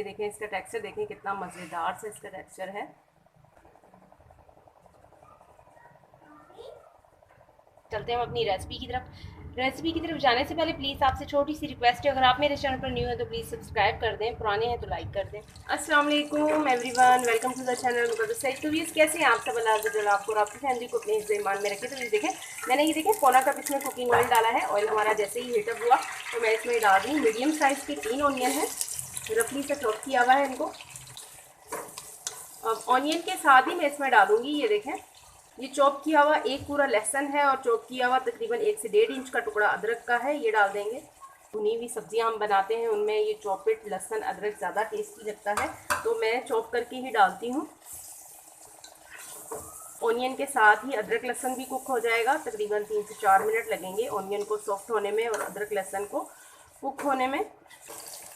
ये देखें इसका टेक्सचर, देखें कितना मज़ेदार सा इसका टेक्सचर है। चलते हैं हम अपनी रेसिपी की तरफ। रेसिपी की तरफ जाने से पहले प्लीज़ आपसे छोटी सी रिक्वेस्ट है, अगर आप मेरे चैनल पर न्यू हैं तो प्लीज़ सब्सक्राइब कर दें, पुराने हैं तो लाइक कर दें। अस्सलाम वालेकुम everyone, welcome to the channel Muqaddas Saeed. तो व्यूअर्स कैसे हैं आप सब? अल्लाह अज़्ज़ा वजल आपको और आपकी फैमिली को अपने हिफ्ज़ ईमान में रखे। तो ये देखें मैंने ये देखें पौना कप इसमें कुकिंग ऑयल डाला है। ऑयल हमारा जैसे ही हीटअप हुआ तो मैं इसमें डाल दी मीडियम साइज़ के 3 ऑनियन है, रफली से चॉप किया हुआ है इनको। अब ऑनियन के साथ ही मैं इसमें डालूंगी, ये देखें ये चॉप किया हुआ एक पूरा लहसुन है और चॉप किया हुआ तकरीबन 1 से 1.5 इंच का टुकड़ा अदरक का है, ये डाल देंगे। भुनी हुई सब्जियां हम बनाते हैं उनमें ये चॉपेड लहसुन अदरक ज़्यादा टेस्टी लगता है, तो मैं चॉप करके ही डालती हूँ। ऑनियन के साथ ही अदरक लहसुन भी कुक हो जाएगा, तकरीबन 3 से 4 मिनट लगेंगे ऑनियन को सॉफ्ट होने में और अदरक लहसुन को कुक होने में।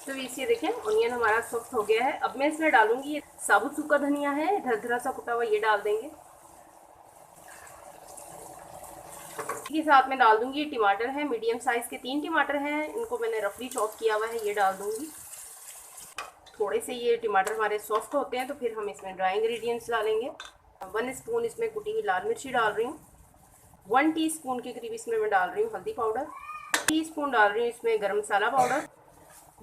तो इसे देखें ऑनियन हमारा सॉफ्ट हो गया है। अब मैं इसमें डालूंगी साबुत सूखा धनिया है, धरधरा सा कुटा हुआ, ये डाल देंगे। इसके साथ में डाल दूंगी टमाटर है, मीडियम साइज़ के 3 टमाटर हैं, इनको मैंने रफली चॉप किया हुआ है, ये डाल दूंगी। थोड़े से ये टमाटर हमारे सॉफ्ट होते हैं तो फिर हम इसमें ड्राई इंग्रेडिएंट्स डालेंगे। 1 स्पून इसमें कुटी हुई लाल मिर्ची डाल रही हूँ। 1 टीस्पून के करीब इसमें मैं डाल रही हूँ हल्दी पाउडर। टीस्पून डाल रही हूँ इसमें गरम मसाला पाउडर।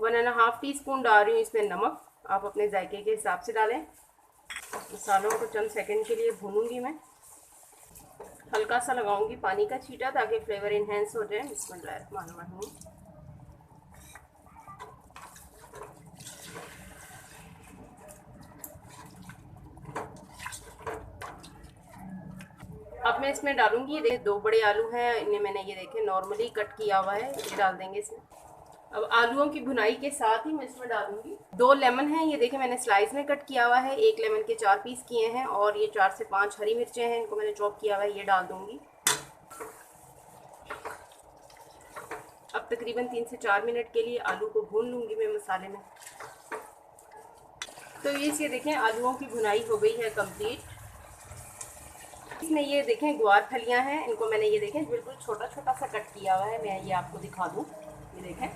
1.5 टीस्पून डाल रही हूँ इसमें नमक, आप अपने जायके के हिसाब से डालें। मसालों को चंद सेकंड के लिए भूनूंगी मैं। हल्का सा लगाऊंगी पानी का छींटा ताकि फ्लेवर इन्हेंस हो जाए। बिस्मिल्लाहिर्रहमानिर्रहीम। अब मैं इसमें डालूंगी, ये 2 बड़े आलू हैं, इन्हें मैंने ये देखें नॉर्मली कट किया हुआ है, ये डाल देंगे इसमें। अब आलूओं की भुनाई के साथ ही मैं इसमें डालूंगी 2 लेमन हैं, ये देखें मैंने स्लाइस में कट किया हुआ है, 1 लेमन के 4 पीस किए हैं, और ये 4 से 5 हरी मिर्चें हैं, इनको मैंने चॉप किया हुआ है, ये डाल दूंगी। अब तकरीबन 3 से 4 मिनट के लिए आलू को भून लूंगी मैं मसाले में। तो ये देखें आलूओं की भुनाई हो गई है कंप्लीट। इसमें ये देखें ग्वार फलियां हैं, इनको मैंने ये देखें बिल्कुल छोटा छोटा सा कट किया हुआ है, मैं ये आपको दिखा दूँ। ये देखें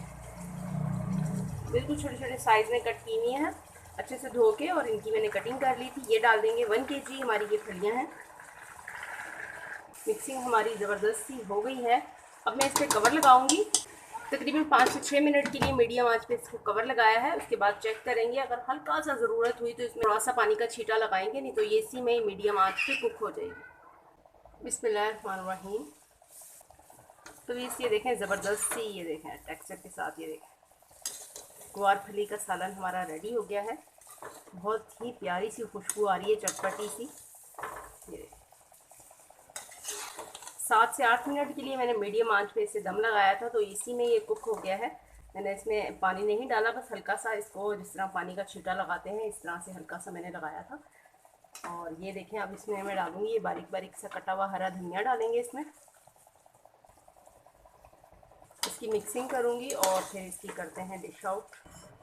बिल्कुल छोटे छोटे साइज़ में कट की हुई हैं, अच्छे से धो के, और इनकी मैंने कटिंग कर ली थी। ये डाल देंगे 1 kg हमारी ये फलियां हैं। मिक्सिंग हमारी ज़बरदस्त सी हो गई है। अब मैं इस पर कवर लगाऊंगी, तकरीबन 5 से 6 मिनट के लिए मीडियम आंच पे इसको कवर लगाया है। उसके बाद चेक करेंगे, अगर हल्का सा ज़रूरत हुई तो इसमें थोड़ा सा पानी का छींटा लगाएंगे, नहीं तो ये इसी में ही मीडियम आंच पे कुक हो जाएगी। बिस्मिल्लाहिर्रहमानिर्रहीम। तो ये देखें ज़बरदस्त सी, ये देखें टेक्सचर के साथ, ये देखें ग्वार फली का सालन हमारा रेडी हो गया है। बहुत ही प्यारी सी खुशबू आ रही है, चटपटी सी। ये 7 से 8 मिनट के लिए मैंने मीडियम आंच पे इसे दम लगाया था, तो इसी में ये कुक हो गया है। मैंने इसमें पानी नहीं डाला, बस हल्का सा इसको जिस तरह पानी का छींटा लगाते हैं इस तरह से हल्का सा मैंने लगाया था। और ये देखें अब इसमें मैं डालूंगी ये बारीक बारीक सा कटा हुआ हरा धनिया डालेंगे इसमें। इसकी मिक्सिंग करूँगी और फिर इसकी करते हैं डिश आउट।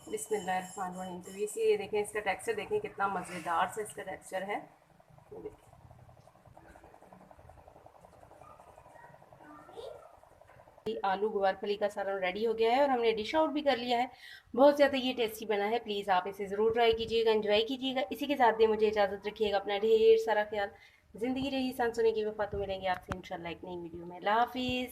बिस्मिल्लाहिर्रहमानिर्रहीम। तो ये देखें इसका टेक्सचर, देखें कितना मज़ेदार सा इसका टेक्सचर है। ये देखें आलू ग्वारफली का सालन रेडी हो गया है और हमने डिश आउट भी कर लिया है। बहुत ज़्यादा ये टेस्टी बना है, प्लीज़ आप इसे ज़रूर ट्राई कीजिएगा, एंजॉय कीजिएगा। इसी के साथ भी मुझे इजाज़त रखिएगा, अपना ढेर सारा ख्याल। ज़िंदगी रही सांसों की वफ़ा, तो मिलेंगे आपसे इंशाल्लाह एक नई वीडियो में। अल्लाह हाफिज़।